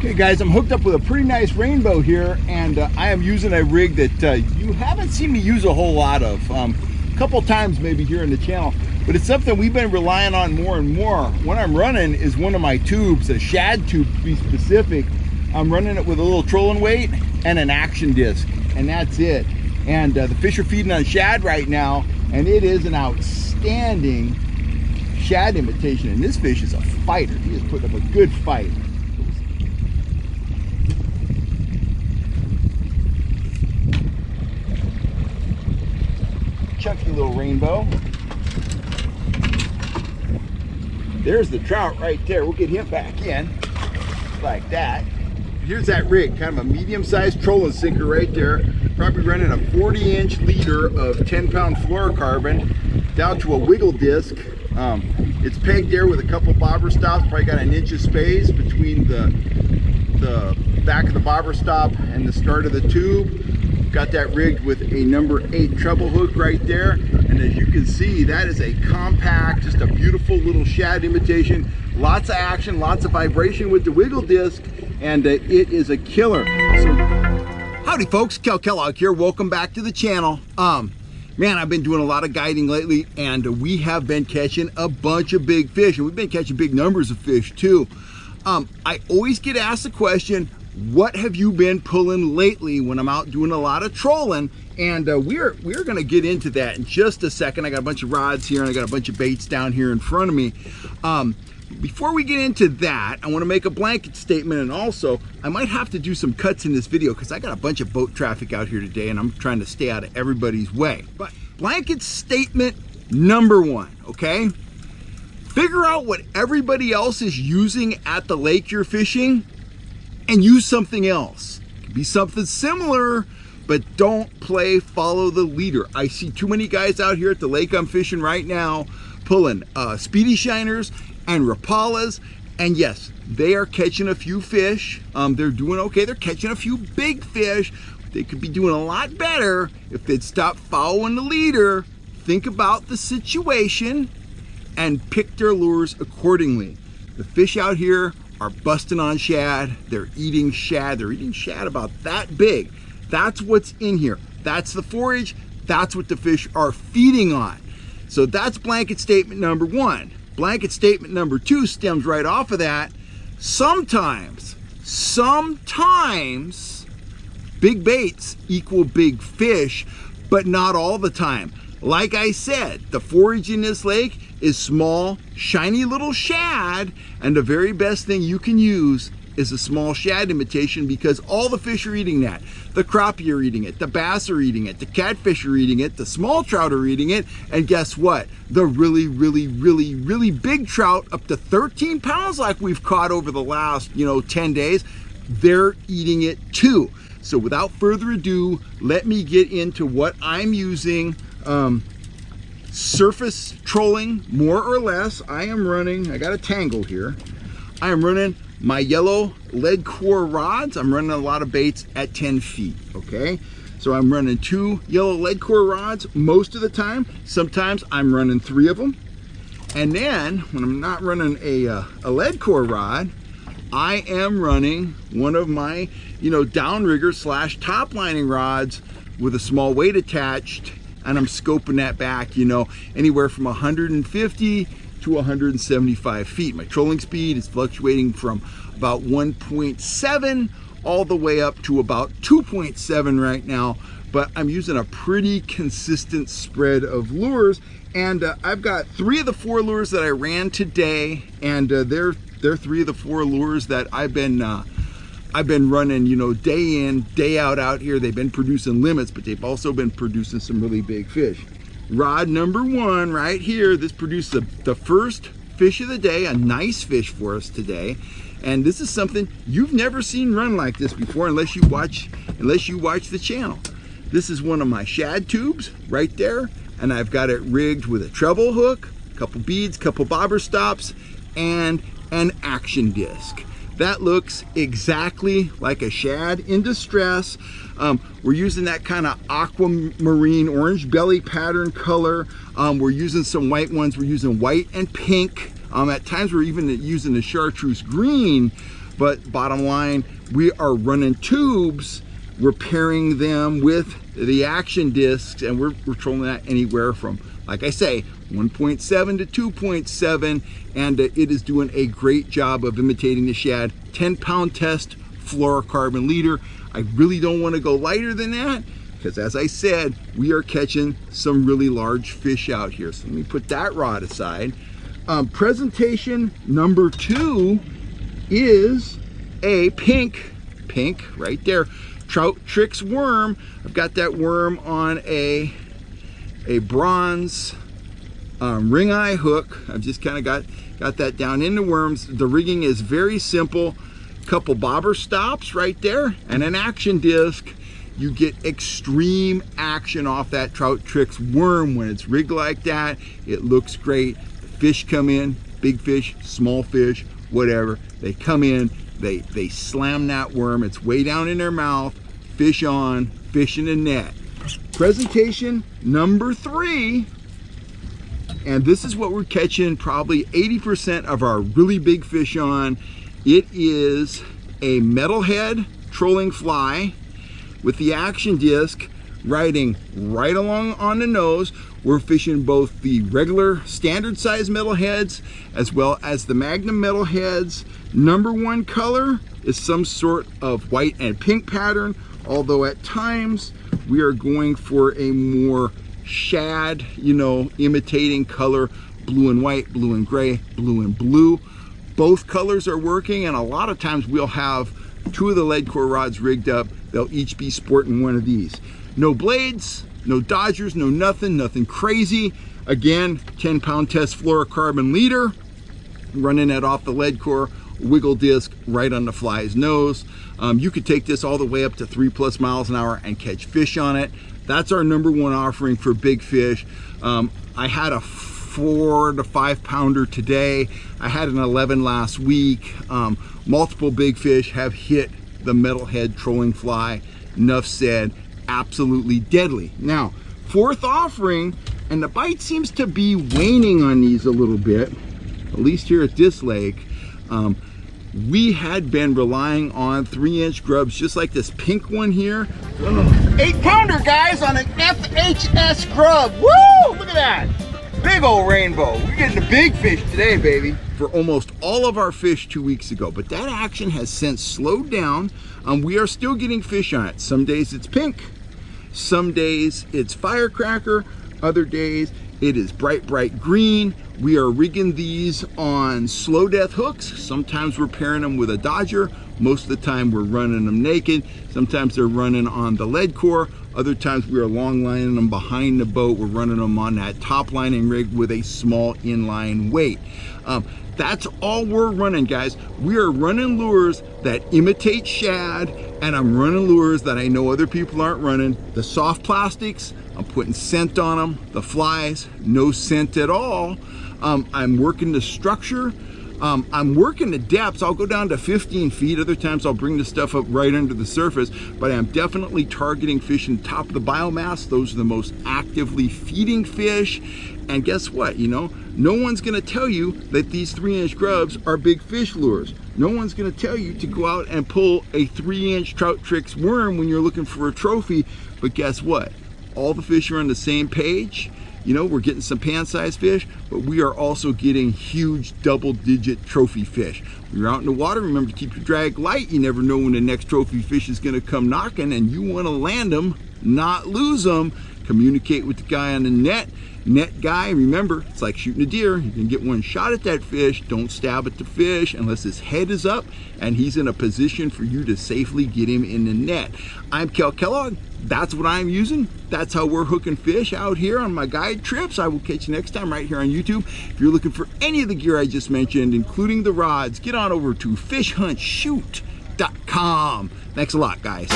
Okay guys, I'm hooked up with a pretty nice rainbow here, and I am using a rig that you haven't seen me use a whole lot of. A couple times maybe here in the channel, but it's something we've been relying on more and more. What I'm running is one of my tubes, a shad tube to be specific. I'm running it with a little trolling weight and an action disc, and that's it. And the fish are feeding on shad right now, and it is an outstanding shad imitation. And this fish is a fighter. He is putting up a good fight. Chunky little rainbow. There's the trout right there. We'll get him back in like that. Here's that rig, kind of a medium-sized trolling sinker right there. Probably running a 40-inch leader of 10-pound fluorocarbon down to a wiggle disc. It's pegged there with a couple bobber stops. Probably got an inch of space between the back of the bobber stop and the start of the tube. Got that rigged with a number 8 treble hook right there, and as you can see, that is a compact, just a beautiful little shad imitation. Lots of action, lots of vibration with the wiggle disc, and it is a killer. So, howdy folks, Kel Kellogg here. Welcome back to the channel. Man, I've been doing a lot of guiding lately, and we have been catching a bunch of big fish, and we've been catching big numbers of fish too. I always get asked the question, what have you been pulling lately when I'm out doing a lot of trolling? And we're going to get into that in just a second. I got a bunch of rods here, and I got a bunch of baits down here in front of me. Before we get into that, I want to make a blanket statement, and also I might have to do some cuts in this video because I got a bunch of boat traffic out here today, and I'm trying to stay out of everybody's way. But blanket statement number 1, okay? Figure out what everybody else is using at the lake you're fishing and use something else. It could be something similar, but don't follow the leader. I see too many guys out here at the lake I'm fishing right now pulling Speedy shiners and Rapalas, and yes, they are catching a few fish. They're doing okay. They're catching a few big fish. They could be doing a lot better if they'd stop following the leader, think about the situation, and pick their lures accordingly. The fish out here are busting on shad. They're eating shad. They're eating shad about that big. That's what's in here. That's the forage. That's what the fish are feeding on. So that's blanket statement number 1. Blanket statement number 2 stems right off of that. Sometimes big baits equal big fish, but not all the time. Like I said, the forage in this lake is small, shiny little shad, and the very best thing you can use is a small shad imitation because all the fish are eating that. The crappie are eating it, the bass are eating it, the catfish are eating it, the small trout are eating it, and guess what? The really big trout, up to 13 pounds like we've caught over the last, 10 days, they're eating it too. So without further ado, let me get into what I'm using. Surface trolling, more or less. I got a tangle here. I am running my yellow lead core rods. I'm running a lot of baits at 10 feet, okay? So I'm running 2 yellow lead core rods most of the time. Sometimes I'm running 3 of them. And then when I'm not running a lead core rod, I am running one of my, downrigger / top lining rods with a small weight attached, and I'm scoping that back, anywhere from 150 to 175 feet. My trolling speed is fluctuating from about 1.7 all the way up to about 2.7 right now, but I'm using a pretty consistent spread of lures, and I've got 3 of the 4 lures that I ran today, and they're 3 of the 4 lures that I've been running, day in, day out here. They've been producing limits, but they've also been producing some really big fish. Rod number 1 right here, this produced the first fish of the day, a nice fish for us today. And this is something you've never seen run like this before unless you watch the channel. This is one of my shad tubes right there, and I've got it rigged with a treble hook, a couple beads, couple bobber stops, and an action disc. That looks exactly like a shad in distress. We're using that kind of aquamarine orange belly pattern color. We're using some white ones. We're using white and pink. At times we're even using the chartreuse green, but bottom line, we are running tubes. We're pairing them with the action discs, and we're trolling that anywhere from, like I say, 1.7 to 2.7, and it is doing a great job of imitating the shad. 10-pound test fluorocarbon leader. I really don't want to go lighter than that, because as I said, we are catching some really large fish out here. So let me put that rod aside. Presentation number 2 is a pink right there, Trout Trix worm. I've got that worm on a bronze ring eye hook. I've just kind of got that down in the worms. The rigging is very simple. Couple bobber stops right there and an action disc. You get extreme action off that Trout Trix worm when it's rigged like that. It looks great. Fish come in, big fish, small fish, whatever. They come in, they slam that worm. It's way down in their mouth. Fish on, fish in the net. Presentation number 3. And this is what we're catching probably 80% of our really big fish on. It is a metalhead trolling fly with the action disc riding right along on the nose. We're fishing both the regular standard size metalheads as well as the Magnum metalheads. Number 1 color is some sort of white and pink pattern, although at times we are going for a more shad, imitating color, blue and white, blue and gray, blue and blue. Both colors are working, and a lot of times we'll have 2 of the lead core rods rigged up. They'll each be sporting one of these. No blades, no dodgers, no nothing crazy. Again, 10-pound test fluorocarbon leader, running it off the lead core, wiggle disc right on the fly's nose. You could take this all the way up to 3+ miles an hour and catch fish on it. That's our number 1 offering for big fish. I had a 4 to 5 pounder today. I had an 11 last week. Multiple big fish have hit the metalhead trolling fly. Enough said. Absolutely deadly. Now, 4th offering, and the bite seems to be waning on these a little bit, at least here at this lake. We had been relying on 3-inch grubs just like this pink one here. 8-pounder, guys, on an FHS grub. Woo! Look at that. Big old rainbow. We're getting the big fish today, baby. For almost all of our fish 2 weeks ago, but that action has since slowed down. We are still getting fish on it. Some days it's pink, some days it's firecracker, other days it is bright green. We are rigging these on slow death hooks. Sometimes we're pairing them with a dodger. Most of the time we're running them naked. Sometimes they're running on the lead core. Other times we are long lining them behind the boat. We're running them on that top lining rig with a small inline weight. That's all we're running, guys. We are running lures that imitate shad, and I'm running lures that I know other people aren't running. The soft plastics, I'm putting scent on them. The flies, no scent at all. I'm working the structure. I'm working the depths. I'll go down to 15 feet. Other times I'll bring the stuff up right under the surface, but I'm definitely targeting fish in the top of the biomass. Those are the most actively feeding fish. And guess what? No one's gonna tell you that these 3-inch grubs are big fish lures. No one's gonna tell you to go out and pull a 3-inch Trout Trix worm when you're looking for a trophy. But guess what? All the fish are on the same page. We're getting some pan-sized fish, but we are also getting huge double-digit trophy fish. When you're out in the water, remember to keep your drag light. You never know when the next trophy fish is going to come knocking, and you want to land them, not lose them. Communicate with the guy on the net. Net guy, remember, it's like shooting a deer. You can get one shot at that fish. Don't stab at the fish unless his head is up and he's in a position for you to safely get him in the net. I'm Kel Kellogg. That's what I'm using. That's how we're hooking fish out here on my guide trips. I will catch you next time right here on YouTube. If you're looking for any of the gear I just mentioned, including the rods, get on over to fishhuntshoot.com. Thanks a lot, guys.